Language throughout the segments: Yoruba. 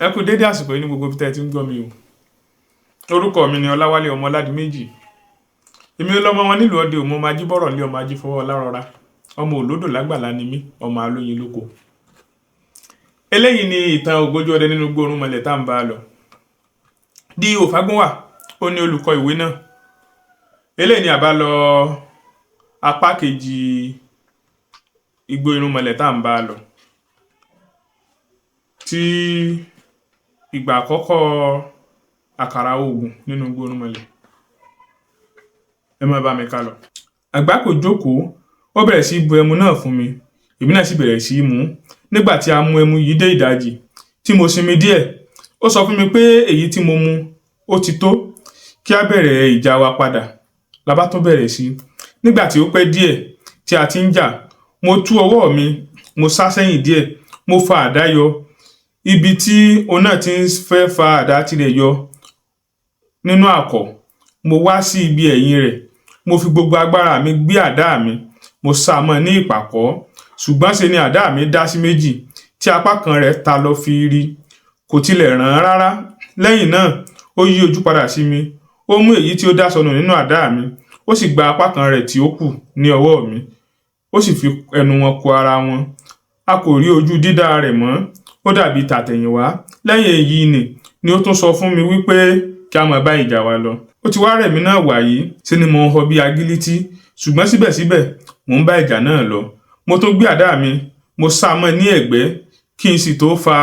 Ẹ kú dédé àsìkò yìí ní gbogbo ibi tẹ́ ti ń gbọ́ mi o. Orúkọ mi ni Ọláwálé ọmọ Ọládìméjì. Èmi lọmọ wọn nílùú Ọdẹ Òmu, ọmọ ajíbọ̀rọ̀ lé ọmọ ajífọwọ́ ọlárọra. Ọmọ olódò lágbàlá ni mí, ọmọ alóyin lóko. Eléyìí ni ìtàn ògbójú ọdẹ nínú igbó Orúnmọlẹ̀ tá ń bá lọ. D.O. Fágúnwà ó ní olùkọ́ ìwé náà. Eléyìí ni àbá lọ apá kejì igbó Orúnmọlẹ̀ tá ń bá lọ. Tí ìgbà àkọ́kọ́ àkàrà oògùn nínú igbó Orúnmọlẹ̀. Ẹ má bá mi ká lọ. Àgbákò jókòó, ó bẹ̀rẹ̀ sí bu ẹmu náà fún mi. Èmi náà sì bẹ̀rẹ̀ sí mu. Nígbà tí a mu ẹmu yìí dé ìdajì, tí mo sinmi díẹ̀, ó sọ fún mi pé èyí tí mo mu ó ti tó, kí a bẹ̀rẹ̀ ìjà wa padà. La bá tún bẹ̀rẹ̀ sí. Nígbà tí ó pẹ́ díẹ̀ tí a ti ń jà, mo tú ọwọ́ mi, mo sá sẹ́yìn díẹ̀, mo fa àdá yọ. Ibi tí òun náà ti ń fẹ́ fa àdá tirẹ̀ yọ nínú àkọ̀, mo wá sí ibi ẹ̀yìn rẹ̀. Mo fi gbogbo agbára mi gbé àdá mi, mo sá mọ́ ní ìpàkọ́. Ṣùgbọ́n ṣe ni àdá mi dá sí méjì, tí apá kan rẹ̀ ta lọ fiiri, kò tilẹ̀ ràn án rárá. Lẹ́yìn náà, ó yí ojú padà sí mi. Ó mú èyí tí ó dá sọnù nínú àdá mi, ó sì gba apá kan rẹ̀ tí ó kù ní ọwọ́ mi, ó sì fi ẹnu wọn kò ara wọn. A kò rí ojú dídá rẹ̀ mọ́, ó dàbí tàtẹ̀yìnwá. Lẹ́yìn èyí ni ó tún sọ fún mi wípé kí a máa bá ìjà wa lọ. Ó ti wá rẹ̀ mí náà wàyí, ṣe ni mo ń họ bí agílítí, ṣùgbọ́n síbẹ̀síbẹ̀ mò ń bá ìjà náà lọ. Mo tún gbé àdá mi, mo sá mọ́ ní ẹ̀gbẹ́, kí n sì tó fa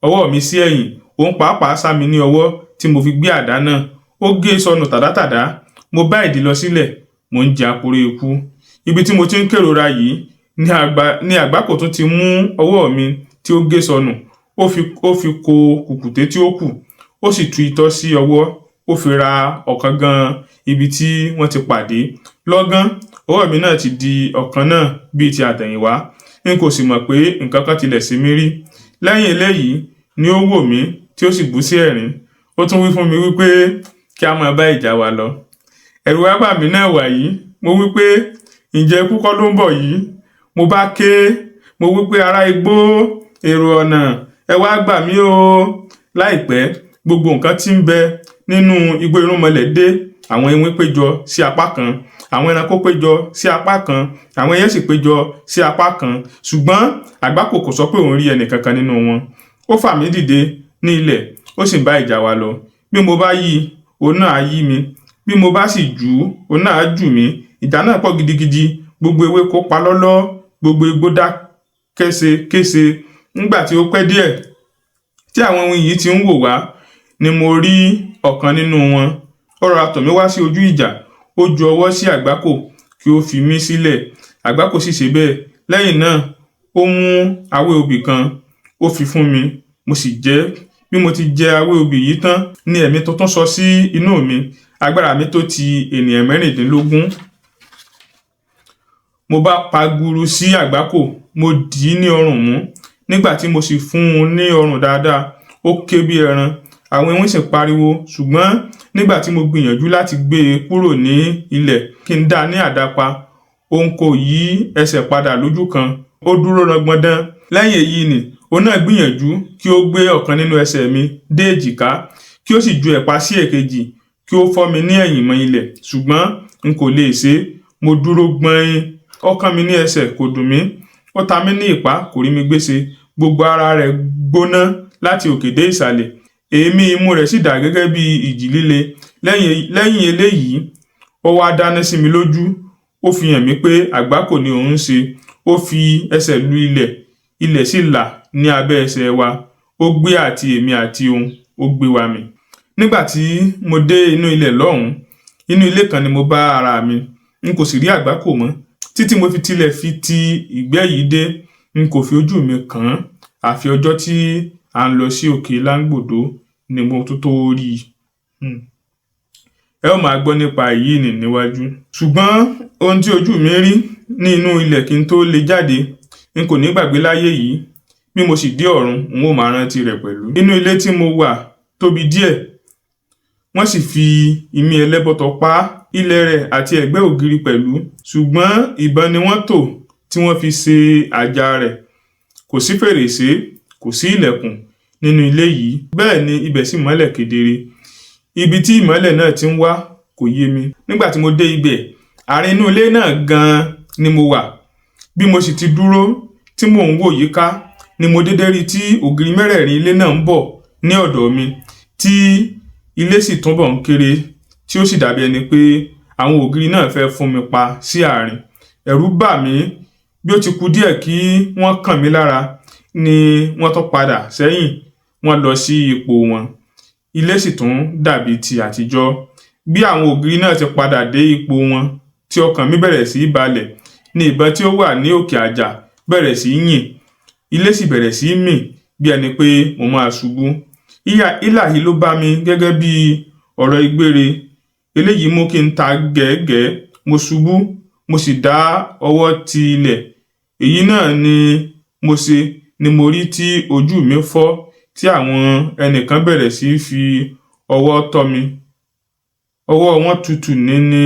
ọwọ́ mi sí ẹ̀yìn. Òun pàápàá sá mi ní ọwọ́ tí mo fi gbé àdá náà. Ó gé sọnù tàdátàdá. Mo bá ìdí lọ sílẹ̀, mo ń jẹ àpòrò ikú. Ibi tí mo ti ń kérora yìí ni àgbákò tún ti mú ọwọ́ mi tí ó gé sọnù. Ó fi ko kùkùté tí ó kù, ó sì tú itọ́ sí ọwọ́, ó fi ra ọ̀kan gan ibi tí wọ́n ti pàdé. Lọ́gán, ọwọ́ mi náà ti di ọ̀kan náà bíi ti àtẹ̀yìnwá. N kò sì mọ̀ pé nǹkan kan tilẹ̀ sí mi rí. Lẹ́yìn eléyìí ni ó wò mí tí ó sì bú sí ẹ̀rín. Ó tún wí fún mi wípé kí a máa bá ìjà wa lọ. Ẹ̀rù wá bà mí náà wàyí. Mo wípé ǹjẹ́ ikú kọ́ ló ń bọ̀ yìí? Mo bá ké, mo wípé ará igbó, èrò ọ̀nà, ẹ wá gbà mí o. Láìpẹ́, gbogbo nǹkan tí ń bẹ nínú igbó Orúnmọlẹ̀ dé. Àwọn ewé péjọ sí apá kan, àwọn ẹranko péjọ sí apá kan, àwọn ẹyẹ sì péjọ sí apá kan. Ṣùgbọ́n àgbákò kò sọ pé òun rí ẹnì kankan nínú wọn. Ó fà mí dìde ní ilẹ̀, ó sì ń bá ìjà wa lọ. Bí mo bá yí, òun náà á yí mi. Bí mo bá sì jù ú, òun náà á jù mí. Ìjà náà pọ̀ gidigidi. Gbogbo ewé kó pa lọ́lọ́, gbogbo igbó dá kése. Nígbà tí ó pẹ́ díẹ̀ tí àwọn ohun yìí ti ń wò wá, ni mo rí ọ̀kan nínú wọn. Ó rọra tọ̀ mí wá sí ojú ìjà. Ó ju ọwọ́ sí àgbákò kí ó fi mí sílẹ̀. Àgbákò sì ṣe bẹ́ẹ̀. Lẹ́yìn náà, ó mú awé obì kan, ó fi fún mi, mo sì jẹ. Bí mo ti jẹ awé obì yìí tán, ni ẹ̀mí tuntun sọ sí inú mi. Agbára mi tó ti ènìyàn 16. Mo bá paguru sí àgbákò, mo dì í ní ọrùn mú. Nígbà tí mo sì fún un ní ọrùn dáadáa, ó ké bí ẹran. Àwọn ewé sì pariwo. Ṣùgbọ́n nígbà tí mo gbìyànjú láti gbé e kúrò ní ilẹ̀ kí n dá ní àdápa, òun kò yí ẹsẹ̀ padà lójú kan. Ó dúró rangbọndan. Lẹ́yìn èyí òun náà gbìyànjú kí ó gbé ọ̀kan nínú ẹsẹ̀ mi dé èjìká, kí ó sì ju ẹ̀pá sí èkejì, kí ó fọ́ mi ní ẹ̀yìn mọ́ ilẹ̀. Ṣùgbọ́n n kò lè ṣe. Mo dúró gbọ̀nyìn. Ó kán mi ní ẹsẹ̀, kò dùn mí. Ó ta mí ní ìpá, kò rí mi gbéṣe. Gbogbo ara rẹ̀ gbóná láti òkè dé ìsàlẹ̀. Èémí imú rẹ̀ sì dà gẹ́gẹ́ bí ìjì líle. Lẹ́yìn eléyìí, ó wá dáná sí mi lójú. Ó fi hàn mí pé àgbákò ni òun ń ṣe. Ó fi ẹsẹ̀ lu ilẹ̀. Ilẹ̀ sì là ní abẹ́ ẹsẹ̀ wa. Ó gbé àti èmi àti òun, ó gbé wa mì. Nígbà tí mo dé inú ilẹ̀ lọ́hùn, inú ilé kan ni mo bá ara mi. N kò sì rí àgbákò mọ́. Títí mo fi tilẹ̀ fi ti ìgbẹ́ yìí dé, n kò fi ojú mi kàn án. Àfi ọjọ́ tí à ń lọ sí òkè Láńgbòdo ni mo tó rí i. Ẹ ó máa gbọ́ nípa èyí níwájú. Ṣùgbọ́n ohun tí ojú mi rí ní inú ilẹ̀ kí n tó lè jáde, n kò ní gbàgbé láyé yìí. Bí mo sì dé ọ̀run, n ó máa rántí rẹ̀ pẹ̀lú. Inú ilé tí mo wà tóbi díẹ̀. Wọ́n sì fi imí ẹlẹ́bọ̀tọ̀ pa ilẹ̀ rẹ̀ àti ẹ̀gbẹ́ ògiri pẹ̀lú. Ṣùgbọ́n ìbọn ni wọ́n tò tí wọ́n fi ṣe àjà rẹ̀. Kò sí fèrèsé, kò sí ilẹ̀kùn. nínú ilé yìí, bẹ́ẹ̀ ni ibẹ̀ sì mọ́lẹ̀ kedere. Ibi tí ìmọ́lẹ̀ náà ti ń wá kò yé mi. Nígbà tí mo dé ibẹ̀, àárín inú ilé náà gan-an ni mo wà. Bí mo sì ti dúró tí mò ń wò yíká ni mo dédé rí tí ògiri mẹ́rẹ̀ẹ̀rin ilé náà ń bọ̀ ní ọ̀dọ̀ mi, tí ilé sì túnbọ̀ ń kéré, tí ó sì dàbí ẹni pé àwọn ògiri náà fẹ́ fún mi pa sí àárín. Ẹ̀rù bà mí. Bí ó ti kù díẹ̀ kí wọ́n kàn mí lára ni wọ́n tún padà sẹ́yìn, wọ́n lọ sí ipò wọn. Ilé sì tún dàbí ti àtijọ́. Bí àwọn ògiri náà ti padà dé ipò wọn, tí ọkàn mi bẹ̀rẹ̀ sí í balẹ̀, ni ìbọn tí ó wà ní òkè àjà bẹ̀rẹ̀ sí í yìn. Ilé sì bẹ̀rẹ̀ sí í mì bí ẹni pé mo máa ṣubú. Hílàhí ló bá mi gẹ́gẹ́ bí ọ̀rọ̀ ìgbére. Eléyìí mú kí n ta gẹ̀ẹ́gẹ̀ẹ́, mo ṣubú, mo sì dá ọwọ́ ti ilẹ̀. Èyí náà ni mo ṣe ni mo rí tí ojú mi fọ́, tí àwọn ẹnìkan bẹ̀rẹ̀ sí í fi ọwọ́ tọ́ mi. Ọwọ́ wọn tutù níní.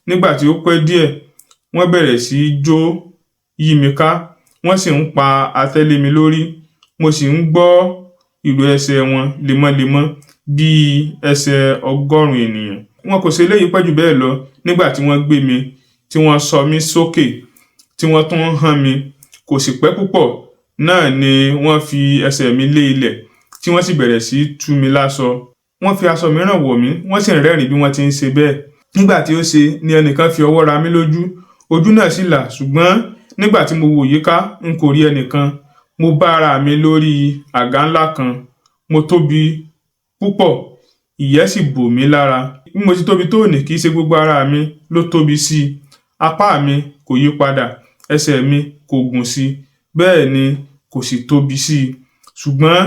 Nígbà tí ó pẹ́ díẹ̀, wọ́n bẹ̀rẹ̀ sí í jó yí mi ká, wọ́n sì ń pa atẹ́ mi lórí. Mo sì ń gbọ́ ìlù ẹsẹ̀ wọn lemọ́lemọ́ bí ẹsẹ̀ 100 ènìyàn. Wọn kò ṣe eléyìí pẹ́ jù bẹ́ẹ̀ lọ. Nígbà tí wọ́n gbé mi, tí wọ́n sọ mí sókè, tí wọ́n tún hàn mí, kò sì pẹ́ púpọ̀ náà ni wọ́n fi ẹsẹ̀ mi lé ilẹ̀, tí wọ́n sì bẹ̀rẹ̀ sí í tú mi láṣọ. Wọ́n fi aṣọ mìíràn wọ̀ mí, wọ́n sì ń rẹ́rìn bí wọ́n ti ń ṣe bẹ́ẹ̀. Nígbà tí ó ṣe ni ẹnìkan fi ọwọ́ ra mí lójú. Ojú náà sì là, ṣùgbọ́n nígbà tí mo wò yíká, n kò rí ẹnìkan. Mo bá ara mi lórí àga ńlá kan. Mo tóbi púpọ̀, ìyẹ́ sì bò mí lára. Bí mo ti tóbi tó ní, kì í ṣe gbogbo ara mi ló tóbi sí i. Apá mi kò yí padà, ẹsẹ̀ mi kò gùn sí i, bẹ́ẹ̀ ni kò sì tóbi sí i. Ṣùgbọ́n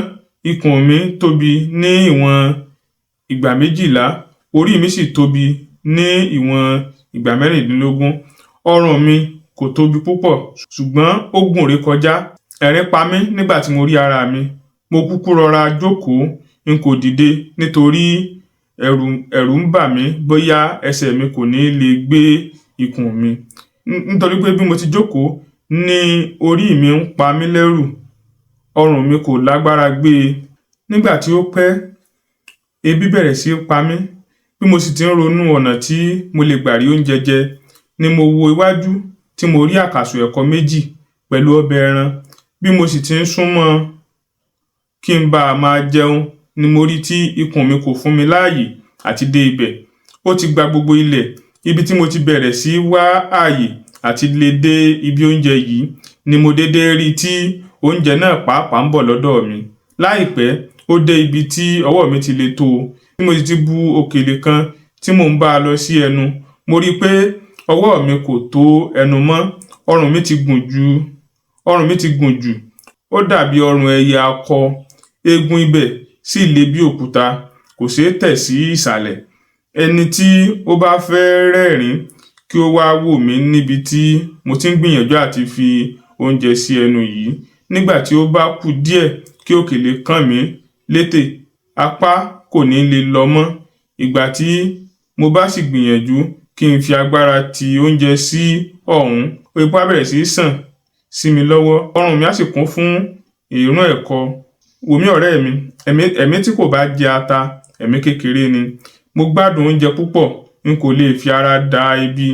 ikùn mi tóbi ní ìwọ̀n ìgbà 12, orí mi sì tóbi ní ìwọ̀n ìgbà 16. Ọrùn mi kò tóbi púpọ̀, ṣùgbọ́n ó gùn rékọjá. Ẹ̀rín pa mí nígbà tí mo rí ara mi. Mo kúkú rọra jókòó, n kò dìde nítorí ẹ̀rù ń bà mí bóyá ẹsẹ̀ mi kò ní lè gbé ikùn mi. Nítorí pé bí mo ti jókòó ni orí mi ń pa mí lẹ́rù, ọrùn mi kò lágbára gbé e. Nígbà tí ó pẹ́, ebi bẹ̀rẹ̀ sí í pa mí. Bí mo sì ti ń ronú ọ̀nà tí mo lè gbà rí oúnjẹ jẹ, ni mo wo iwájú tí mo rí àkàsò ẹ̀kọ 2 pẹ̀lú ọbẹ̀ ẹran. Bí mo sì ti ń súnmọ́ kí n bá máa jẹun, ni mo rí tí ikùn mi kò fún mi láàyè àti dé ibẹ̀. Ó ti gba gbogbo ilẹ̀. Ibi tí mo ti bẹ̀rẹ̀ sí wá ààyè àti lè dé ibi oúnjẹ yìí ni mo dédé rí tí oúnjẹ náà pàápàá ń bọ̀ lọ́dọ̀ mi. Láìpẹ́, ó dé ibi tí ọwọ́ mi ti lè tó. Bí mo ti bu òkèlè kan tí mò ń bá a lọ sí ẹnu, mo rí pé ọwọ́ mi kò tó ẹnu mọ́. Ọrùn mi ti gùn jù. Ó dàbí ọrùn ẹyẹ akọ. Eegun ibẹ̀ sì le bí òkúta, kò ṣeé tẹ̀ sí ìsàlẹ̀. Ẹni tí ó bá fẹ́ rẹ́rìn kí ó wá wò mí níbi tí mo ti ń gbìyànjú àti fi oúnjẹ sí ẹnu yìí. Nígbà tí ó bá kù díẹ̀ kí òkèlè kàn mí létè, apá kò ní lè lọ mọ́. Ìgbà tí mo bá sì gbìyànjú kí n fi agbára ti oúnjẹ sí ọ̀hún, epo á bẹ̀rẹ̀ sí í sàn sí mi lọ́wọ́. Ọrùn mi á sì kún fún èérún ẹ̀kọ. Wò mí ọ̀rẹ́ mi, ẹ̀mí tí kò bá jẹ ata, ẹ̀mí kékeré ni. Mo gbádùn oúnjẹ púpọ̀, n kò lè fi ara da ibi.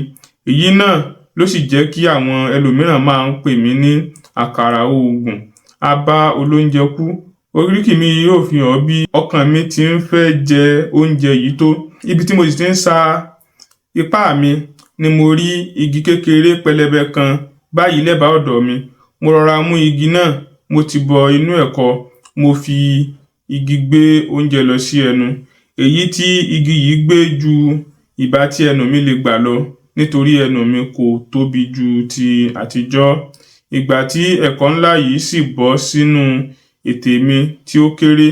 Èyí náà ló sì jẹ́ kí àwọn ẹlòmíràn máa ń pè mí ní àkàrà oògùn. A bá olóúnjẹ kú. Oríkì mi yóò fi hàn bí ọkàn mi ti ń fẹ́ jẹ oúnjẹ yìí tó. Ibi tí mo sì ti ń sa ipá mi ni mo rí igi kékeré pẹlẹbẹ kan báyìí lẹ́bàá ọ̀dọ̀ mi. Mo rọra mú igi náà, mo ti bọ inú ẹ̀kọ, mo fi igi gbé oúnjẹ lọ sí ẹnu. Èyí tí igi yìí gbé ju ìbá tí ẹnu mi lè gbà lọ, nítorí ẹnu mi kò tóbi ju ti àtijọ́. Ìgbà tí ẹ̀kọ ńlá yìí sì bọ́ sínú ètè mi tí ó kéré,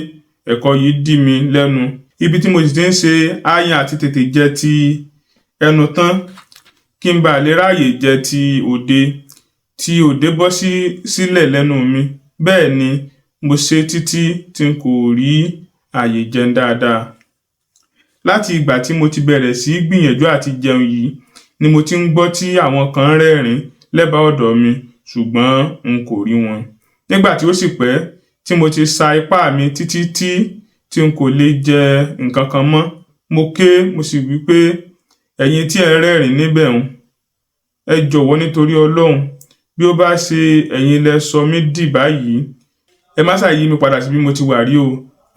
ẹ̀kọ yìí dí mi lẹ́nu. Ibi tí mo sì ti ń ṣe ááyán àti tètè jẹ ti ẹnu tán kí n bá lè ráàyè jẹ ti òde bọ́ sílẹ̀ lẹ́nu mi. Bẹ́ẹ̀ ni mo ṣe títí tí n kò rí àyè jẹun dáadáa. Láti ìgbà tí mo ti bẹ̀rẹ̀ sí gbìyànjú àti jẹun yìí ni mo ti ń gbọ́ tí àwọn kan rẹ́rìn lẹ́bàá ọ̀dọ̀ mi, ṣùgbọ́n n kò rí wọn. Nígbà tí ó sì pẹ́ tí tí mo ti sa ipá mi títí tí n kò lè jẹ nǹkan kan mọ́. Mo ké, mo sì wí pé ẹ̀yin tí ẹ ń rẹ́rìn níbẹ̀ ń, ẹ jọ̀wọ́ nítorí Ọlọ́run, bí ó bá ṣe ẹ̀yin lẹ sọ mí dì báyìí, ẹ má ṣàyí mi padà sí bí mo ti wà rí o.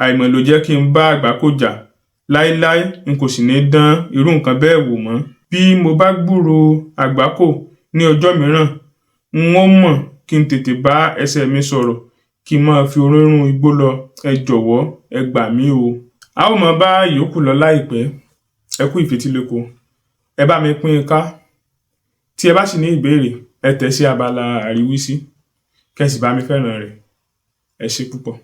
Àìmọ̀ ló jẹ́ kí n bá àgbákò jà. Láíláí n kò sì ní dán irú nǹkan bẹ́ẹ̀ wò mọ́. Bí mo bá gbúrò àgbákò ní ọjọ́ mìíràn, n ó mọ̀ kí n tètè bá ẹsẹ̀ mi sọ̀rọ̀, kí n máa fi orírun igbó lọ. Ẹ jọ̀wọ́, ẹ gbà mí o. A ó máa bá ìyókù lọ láìpẹ́. Ẹ kú ìfetíléko. Ẹ bá mi pín in ká. Tí ẹ bá sì ní ìbéèrè, ẹ tẹ̀ sí abala àríwísí. Kẹ́ sì bá mi fẹ́ràn rẹ̀. Ẹ ṣé púpọ̀.